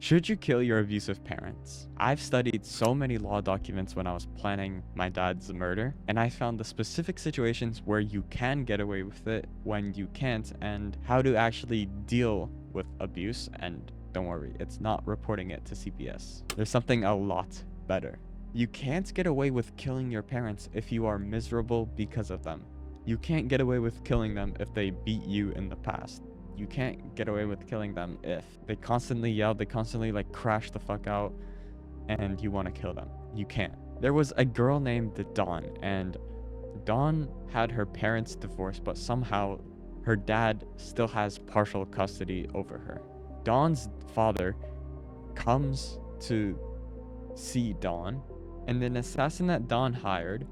Should you kill your abusive parents? I've studied so many law documents when I was planning my dad's murder, and I found the specific situations where you can get away with it, when you can't, and how to actually deal with abuse. And don't worry, it's not reporting it to CPS. There's something a lot better. You can't get away with killing your parents if you are miserable because of them. You can't get away with killing them if they beat you in the past. You can't get away with killing them if they constantly yell, they constantly like crash the fuck out, and you want to kill them. You can't. There was a girl named Dawn, and Dawn had her parents divorced, but somehow her dad still has partial custody over her. Dawn's father comes to see Dawn, and an assassin that Dawn hired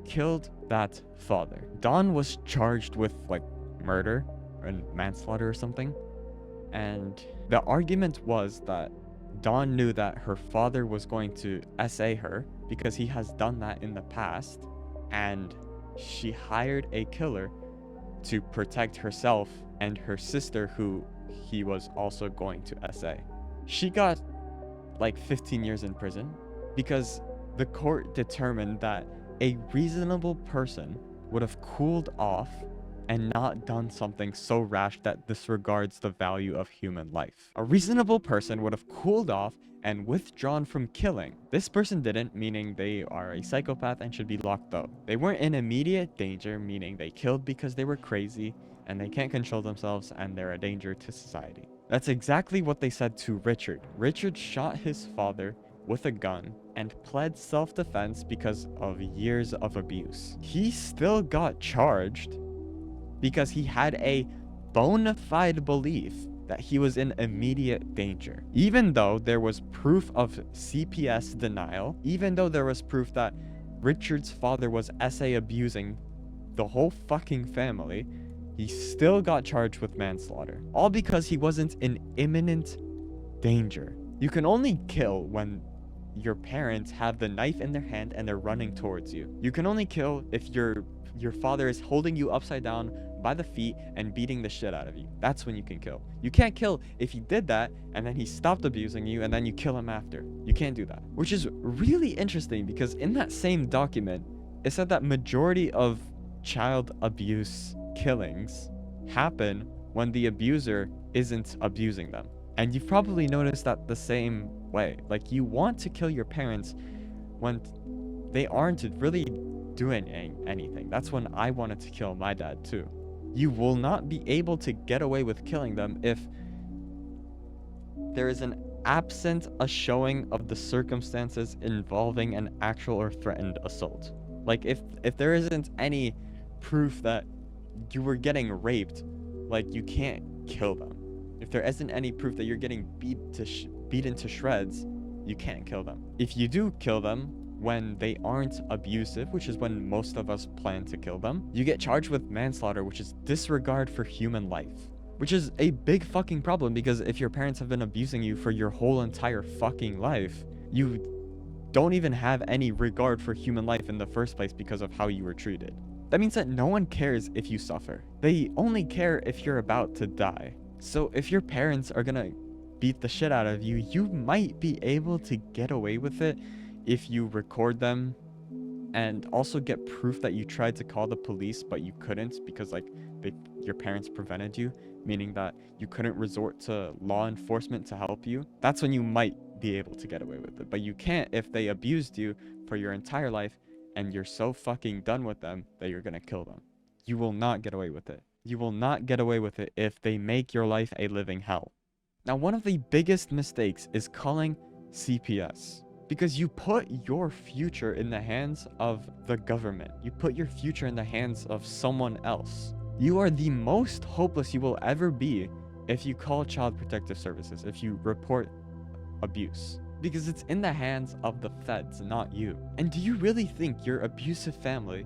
killed that father. Dawn was charged with like murder and manslaughter or something, and the argument was that Dawn knew that her father was going to SA her because he has done that in the past, and she hired a killer to protect herself and her sister, who he was also going to SA. She got like 15 years in prison because the court determined that a reasonable person would have cooled off and not done something so rash that disregards the value of human life. A reasonable person would have cooled off and withdrawn from killing. This person didn't, meaning they are a psychopath and should be locked up. They weren't in immediate danger, meaning they killed because they were crazy and they can't control themselves and they're a danger to society. That's exactly what they said to Richard. Richard shot his father with a gun and pled self-defense because of years of abuse. He still got charged because he had a bona fide belief that he was in immediate danger. Even though there was proof of CPS denial, even though there was proof that Richard's father was SA abusing the whole fucking family, he still got charged with manslaughter. All because he wasn't in imminent danger. You can only kill when your parents have the knife in their hand and they're running towards you. You can only kill if your father is holding you upside down by the feet and beating the shit out of you. That's when you can kill. You can't kill if he did that and then he stopped abusing you and then you kill him after. You can't do that. Which is really interesting because in that same document, it said that majority of child abuse killings happen when the abuser isn't abusing them. And you've probably noticed that the same way. Like, you want to kill your parents when they aren't really doing anything. That's when I wanted to kill my dad too. You will not be able to get away with killing them if there is an absent a showing of the circumstances involving an actual or threatened assault. Like, if there isn't any proof that you were getting raped, like, you can't kill them. If there isn't any proof that you're getting beat into shreds, you can't kill them. If you do kill them when they aren't abusive, which is when most of us plan to kill them, you get charged with manslaughter, which is disregard for human life. Which is a big fucking problem, because if your parents have been abusing you for your whole entire fucking life, you don't even have any regard for human life in the first place because of how you were treated. That means that no one cares if you suffer. They only care if you're about to die. So if your parents are gonna beat the shit out of you, you might be able to get away with it if you record them and also get proof that you tried to call the police but you couldn't because your parents prevented you, meaning that you couldn't resort to law enforcement to help you. That's when you might be able to get away with it. But you can't if they abused you for your entire life and you're so fucking done with them that you're gonna kill them. You will not get away with it. You will not get away with it if they make your life a living hell. Now, one of the biggest mistakes is calling CPS, because you put your future in the hands of the government. You put your future in the hands of someone else. You are the most hopeless you will ever be if you call Child Protective Services, if you report abuse, because it's in the hands of the feds, not you. And do you really think your abusive family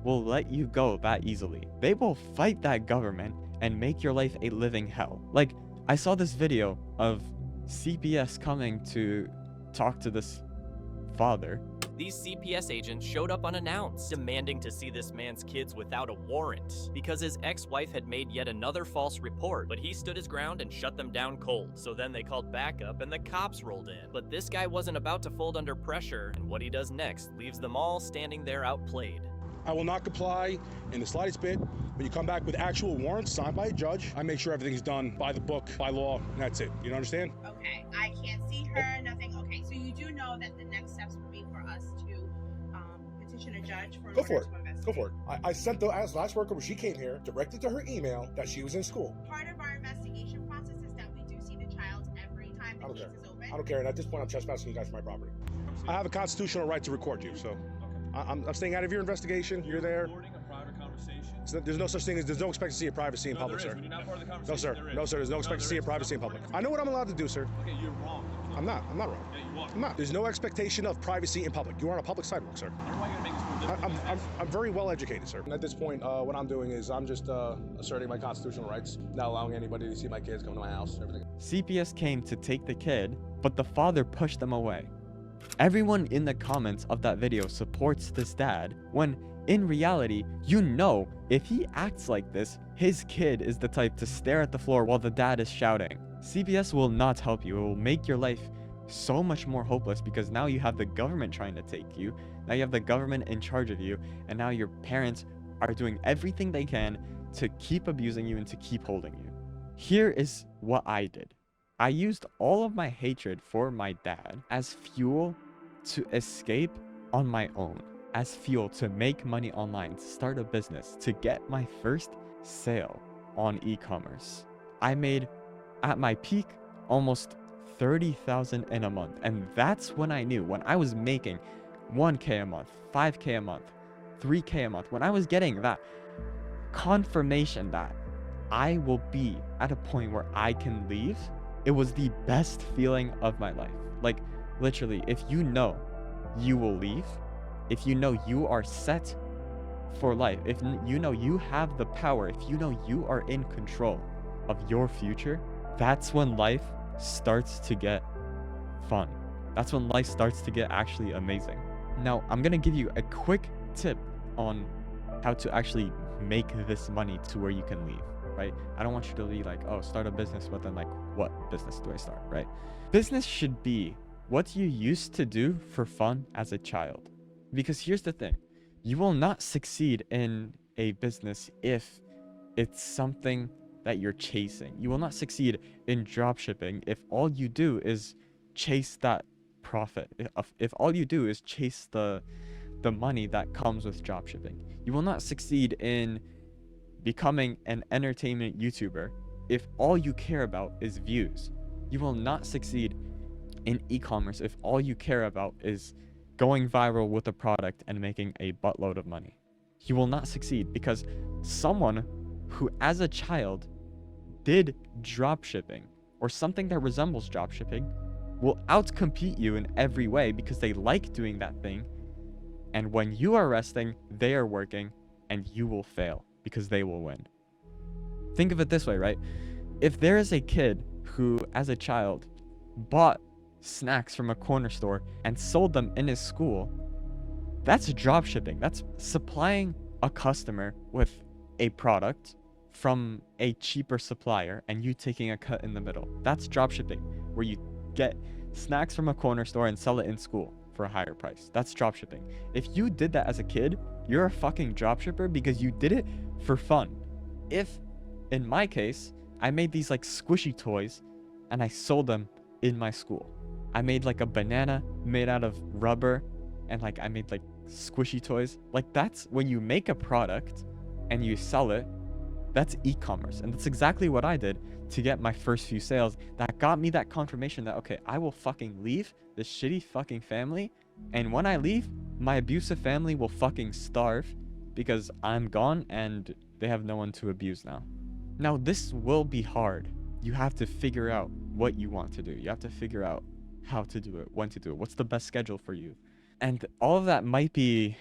will let you go that easily? They will fight that government and make your life a living hell. Like, I saw this video of CPS coming to talk to this father. these CPS agents showed up unannounced, demanding to see this man's kids without a warrant, because his ex-wife had made yet another false report, but he stood his ground and shut them down cold. So then they called backup and the cops rolled in. But this guy wasn't about to fold under pressure, and what he does next leaves them all standing there outplayed. I will not comply in the slightest bit. When you come back with actual warrants signed by a judge, I make sure everything's done by the book, by law, and that's it. You understand? Okay, I can't see her, nothing. Okay, so you do know that the next steps would be for us to petition a judge for an Go for order it. to investigate. Go for it. I sent the last worker when she came here, directed to her email that she was in school. Part of our investigation process is that we do see the child every time the case is open. I don't care. And at this point, I'm trespassing you guys from my property. I have a constitutional right to record you, so I'm staying out of your investigation. You're there. There's no such thing as, there's no expectancy of privacy in public, sir. No, sir. No, sir. There's no expectancy of privacy in public. I know what I'm allowed to do, sir. Okay, you're wrong. I'm not wrong. Yeah, you are. I'm not. There's no expectation of privacy in public. You are on a public sidewalk, sir. I don't know why you're gonna make this more difficult. I'm very well educated, sir. And at this point, what I'm doing is I'm just asserting my constitutional rights, not allowing anybody to see my kids come to my house, everything. CPS came to take the kid, but the father pushed them away. Everyone in the comments of that video supports this dad, when in reality, you know, if he acts like this, his kid is the type to stare at the floor while the dad is shouting. CPS will not help you. It will make your life so much more hopeless, because now you have the government trying to take you. Now you have the government in charge of you, and now your parents are doing everything they can to keep abusing you and to keep holding you. Here is what I did. I used all of my hatred for my dad as fuel to escape on my own, as fuel to make money online, to start a business, to get my first sale on e-commerce. I made, at my peak, almost 30,000 in a month. And that's when I knew, when I was making 1K a month, 5K a month, 3K a month, when I was getting that confirmation that I will be at a point where I can leave, it was the best feeling of my life. Like, literally, if you know you will leave, if you know you are set for life, if you know you have the power, if you know you are in control of your future, that's when life starts to get fun. That's when life starts to get actually amazing. Now, I'm gonna give you a quick tip on how to actually make this money to where you can leave, right? I don't want you to be like, oh, start a business, but then like, what business do I start, right? Business should be what you used to do for fun as a child. Because here's the thing, you will not succeed in a business if it's something that you're chasing. You will not succeed in dropshipping if all you do is chase that profit. If all you do is chase the money that comes with dropshipping. You will not succeed in becoming an entertainment YouTuber if all you care about is views. You will not succeed in e-commerce if all you care about is going viral with a product and making a buttload of money. You will not succeed, because someone who as a child did dropshipping or something that resembles dropshipping will outcompete you in every way, because they like doing that thing. And when you are resting, they are working, and you will fail because they will win. Think of it this way, right? If there is a kid who as a child bought snacks from a corner store and sold them in his school, that's dropshipping. That's supplying a customer with a product from a cheaper supplier and you taking a cut in the middle. That's dropshipping, where you get snacks from a corner store and sell it in school for a higher price. That's dropshipping. If you did that as a kid, you're a fucking dropshipper because you did it for fun. If, in my case, I made these like squishy toys and I sold them in my school. I made like a banana made out of rubber, and like I made like squishy toys. Like, that's when you make a product and you sell it, that's e-commerce. And that's exactly what I did to get my first few sales. That got me that confirmation that, okay, I will fucking leave this shitty fucking family, and when I leave, my abusive family will fucking starve because I'm gone and they have no one to abuse now. Now, this will be hard. You have to figure out what you want to do. You have to figure out how to do it, when to do it, what's the best schedule for you. And all of that might be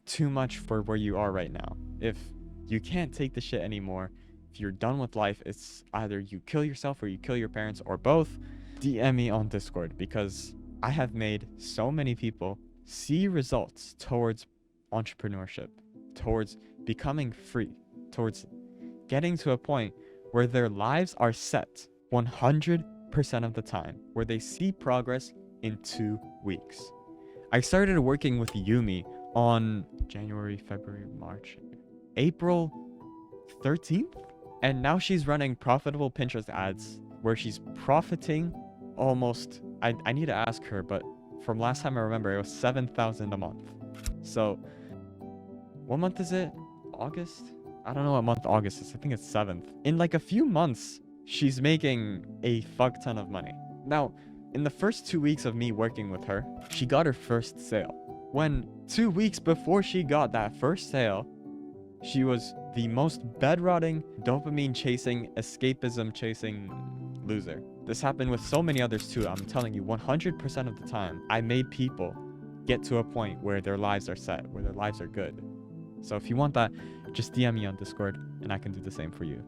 too much for where you are right now. If you can't take the shit anymore, if you're done with life, it's either you kill yourself or you kill your parents or both. DM me on Discord, because I have made so many people see results towards entrepreneurship, towards becoming free, towards getting to a point where their lives are set 100% of the time, where they see progress in 2 weeks. I started working with Yumi on January, February, March, April 13th, and now she's running profitable Pinterest ads where she's profiting almost, I need to ask her, but from last time I remember, it was 7,000 a month. So what month is it? August? I don't know what month August is. I think it's 7th. In like a few months, she's making a fuck ton of money. Now, in the first 2 weeks of me working with her, she got her first sale. When 2 weeks before she got that first sale, she was the most bed-rotting, dopamine-chasing, escapism-chasing loser. This happened with so many others too. I'm telling you, 100% of the time, I made people get to a point where their lives are set, where their lives are good. So if you want that, just DM me on Discord, and I can do the same for you.